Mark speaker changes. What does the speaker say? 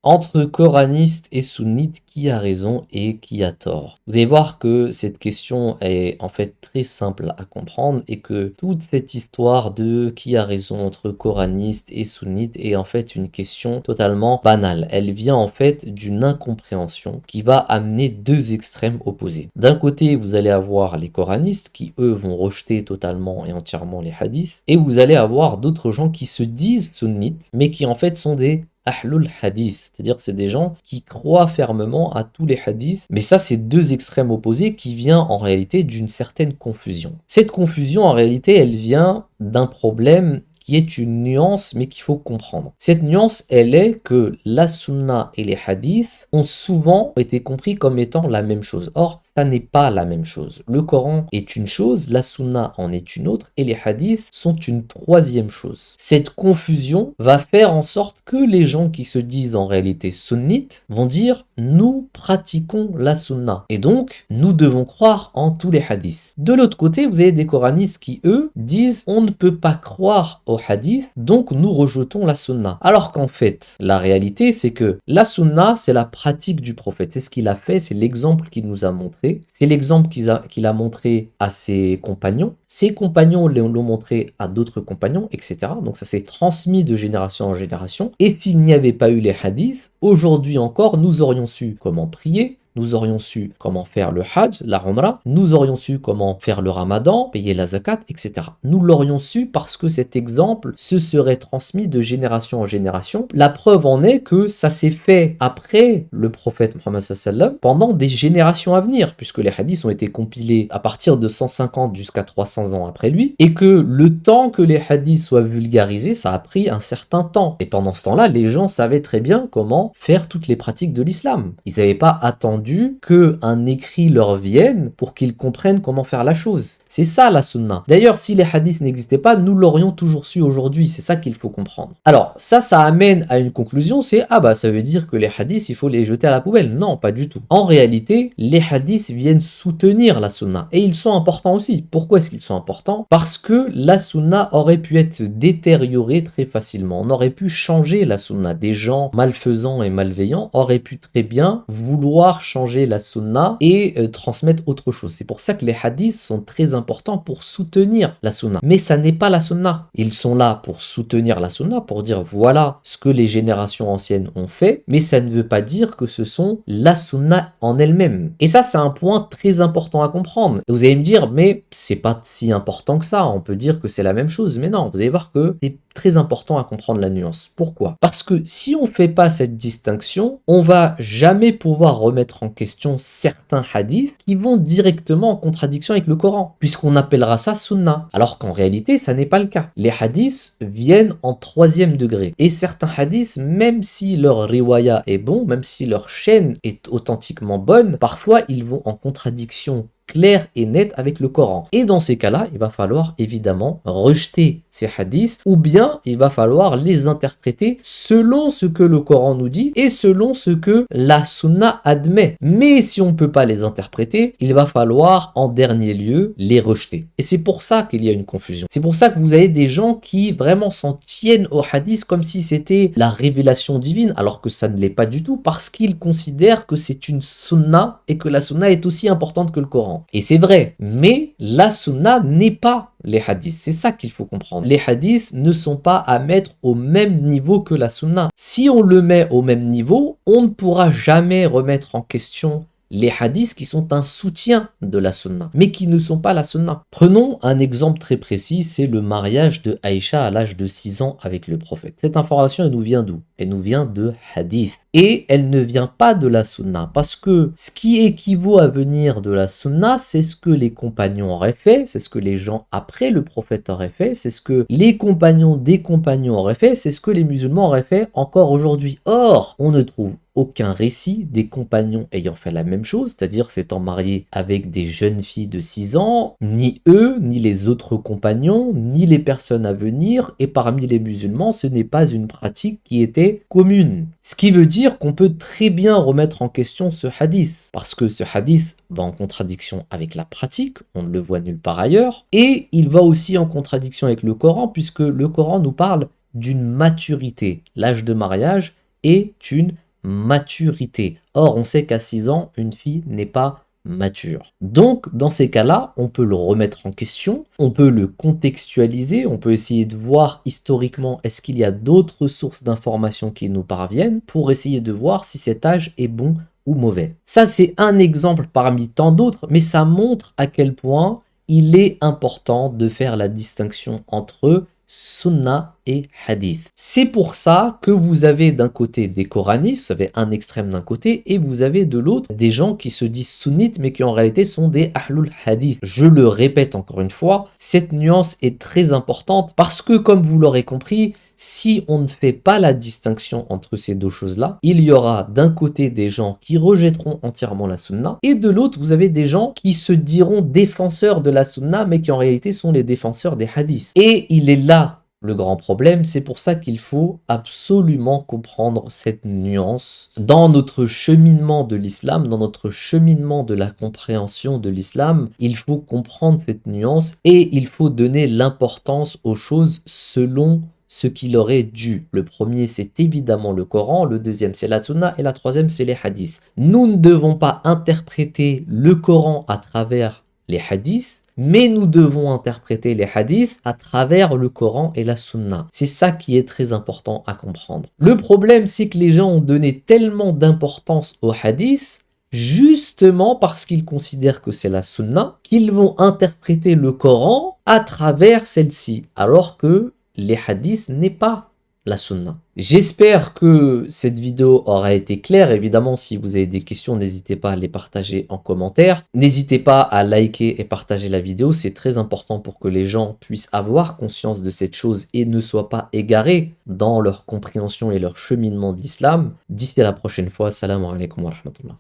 Speaker 1: Entre coranistes et sunnites, qui a raison et qui a tort? Vous allez voir que cette question est en fait très simple à comprendre et que toute cette histoire de qui a raison entre coranistes et sunnites est en fait une question totalement banale. Elle vient en fait d'une incompréhension qui va amener deux extrêmes opposés. D'un côté, vous allez avoir les coranistes qui eux vont rejeter totalement et entièrement les hadiths et vous allez avoir d'autres gens qui se disent sunnites mais qui en fait sont des Ahlul Hadith, c'est-à-dire que c'est des gens qui croient fermement à tous les hadiths, mais ça c'est deux extrêmes opposés qui viennent en réalité d'une certaine confusion. Cette confusion en réalité elle vient d'un problème qui est une nuance mais qu'il faut comprendre. Cette nuance elle est que la sunna et les hadiths ont souvent été compris comme étant la même chose. Or, ça n'est pas la même chose. Le Coran est une chose, la sunna en est une autre et les hadiths sont une troisième chose. Cette confusion va faire en sorte que les gens qui se disent en réalité sunnites vont dire nous pratiquons la sunna et donc nous devons croire en tous les hadiths. De l'autre côté, vous avez des coranistes qui eux disent on ne peut pas croire au hadith, donc nous rejetons la sunna. Alors qu'en fait, la réalité c'est que la sunna c'est la pratique du prophète, c'est ce qu'il a fait, c'est l'exemple qu'il nous a montré, c'est l'exemple qu'il a montré à ses compagnons l'ont montré à d'autres compagnons, etc. Donc ça s'est transmis de génération en génération, et s'il n'y avait pas eu les hadiths, aujourd'hui encore nous aurions su comment prier, nous aurions su comment faire le hajj, la umrah, nous aurions su comment faire le ramadan, payer la zakat, etc. Nous l'aurions su parce que cet exemple se serait transmis de génération en génération. La preuve en est que ça s'est fait après le prophète Muhammad sallallahu pendant des générations à venir, puisque les hadiths ont été compilés à partir de 150 jusqu'à 300 ans après lui, et que le temps que les hadiths soient vulgarisés, ça a pris un certain temps. Et pendant ce temps-là, les gens savaient très bien comment faire toutes les pratiques de l'islam. Ils n'avaient pas attendu qu'un écrit leur vienne pour qu'ils comprennent comment faire la chose. C'est ça la sunna. D'ailleurs, si les hadiths n'existaient pas, nous l'aurions toujours su aujourd'hui. C'est ça qu'il faut comprendre. Alors, ça amène à une conclusion, c'est ça veut dire que les hadiths, il faut les jeter à la poubelle. Non, pas du tout. En réalité, les hadiths viennent soutenir la sunna. Et ils sont importants aussi. Pourquoi est-ce qu'ils sont importants? Parce que la sunna aurait pu être détériorée très facilement. On aurait pu changer la sunna. Des gens malfaisants et malveillants auraient pu très bien vouloir changer la sunna et transmettre autre chose. C'est pour ça que les hadiths sont très importants pour soutenir la sunna. Mais ça n'est pas la sunna. Ils sont là pour soutenir la sunna, pour dire voilà ce que les générations anciennes ont fait, mais ça ne veut pas dire que ce sont la sunna en elle-même. Et ça, c'est un point très important à comprendre. Et vous allez me dire, mais c'est pas si important que ça. On peut dire que c'est la même chose. Mais non, vous allez voir que c'est très important à comprendre la nuance. Pourquoi? Parce que si on ne fait pas cette distinction, on va jamais pouvoir remettre en question certains hadiths qui vont directement en contradiction avec le Coran, puisqu'on appellera ça sunna, alors qu'en réalité, ça n'est pas le cas. Les hadiths viennent en troisième degré, et certains hadiths, même si leur riwaya est bon, même si leur chaîne est authentiquement bonne, parfois ils vont en contradiction clair et net avec le Coran. Et dans ces cas-là, il va falloir évidemment rejeter ces hadiths ou bien il va falloir les interpréter selon ce que le Coran nous dit et selon ce que la sunna admet. Mais si on ne peut pas les interpréter, il va falloir en dernier lieu les rejeter. Et c'est pour ça qu'il y a une confusion. C'est pour ça que vous avez des gens qui vraiment s'en tiennent aux hadiths comme si c'était la révélation divine, alors que ça ne l'est pas du tout, parce qu'ils considèrent que c'est une sunna et que la sunna est aussi importante que le Coran. Et c'est vrai, mais la sunna n'est pas les hadiths. C'est ça qu'il faut comprendre. Les hadiths ne sont pas à mettre au même niveau que la sunna. Si on le met au même niveau, on ne pourra jamais remettre en question les hadiths qui sont un soutien de la sunna, mais qui ne sont pas la sunna. Prenons un exemple très précis, c'est le mariage de Aïcha à l'âge de 6 ans avec le prophète. Cette information, elle nous vient d'où? Elle nous vient de hadith. Et elle ne vient pas de la sunna, parce que ce qui équivaut à venir de la sunna, c'est ce que les compagnons auraient fait, c'est ce que les gens après le prophète auraient fait, c'est ce que les compagnons des compagnons auraient fait, c'est ce que les musulmans auraient fait encore aujourd'hui. Or, on ne trouve aucun récit des compagnons ayant fait la même chose, c'est-à-dire s'étant mariés avec des jeunes filles de 6 ans, ni eux, ni les autres compagnons, ni les personnes à venir, et parmi les musulmans, ce n'est pas une pratique qui était commune. Ce qui veut dire qu'on peut très bien remettre en question ce hadith, parce que ce hadith va en contradiction avec la pratique, on ne le voit nulle part ailleurs, et il va aussi en contradiction avec le Coran, puisque le Coran nous parle d'une maturité. L'âge de mariage est une maturité. Or, on sait qu'à 6 ans, une fille n'est pas mature. Donc, dans ces cas-là, on peut le remettre en question, on peut le contextualiser, on peut essayer de voir historiquement est-ce qu'il y a d'autres sources d'informations qui nous parviennent pour essayer de voir si cet âge est bon ou mauvais. Ça, c'est un exemple parmi tant d'autres, mais ça montre à quel point il est important de faire la distinction entre Sunna et Hadith. C'est pour ça que vous avez d'un côté des Coranistes, vous avez un extrême d'un côté, et vous avez de l'autre des gens qui se disent sunnites, mais qui en réalité sont des Ahlul Hadith. Je le répète encore une fois, cette nuance est très importante parce que, comme vous l'aurez compris, si on ne fait pas la distinction entre ces deux choses-là, il y aura d'un côté des gens qui rejetteront entièrement la sunna, et de l'autre, vous avez des gens qui se diront défenseurs de la sunna, mais qui en réalité sont les défenseurs des hadiths. Et il est là le grand problème, c'est pour ça qu'il faut absolument comprendre cette nuance dans notre cheminement de l'islam, dans notre cheminement de la compréhension de l'islam. Il faut comprendre cette nuance et il faut donner l'importance aux choses selon ce qu'il aurait dû. Le premier, c'est évidemment le Coran, le deuxième, c'est la Sunna, et la troisième, c'est les hadiths. Nous ne devons pas interpréter le Coran à travers les hadiths, mais nous devons interpréter les hadiths à travers le Coran et la Sunna. C'est ça qui est très important à comprendre. Le problème, c'est que les gens ont donné tellement d'importance aux hadiths, justement parce qu'ils considèrent que c'est la Sunna, qu'ils vont interpréter le Coran à travers celle-ci, alors que les hadiths n'est pas la sunna. J'espère que cette vidéo aura été claire. Évidemment, si vous avez des questions, n'hésitez pas à les partager en commentaire. N'hésitez pas à liker et partager la vidéo. C'est très important pour que les gens puissent avoir conscience de cette chose et ne soient pas égarés dans leur compréhension et leur cheminement de l'islam. D'ici à la prochaine fois, salam alaikum wa rahmatullah.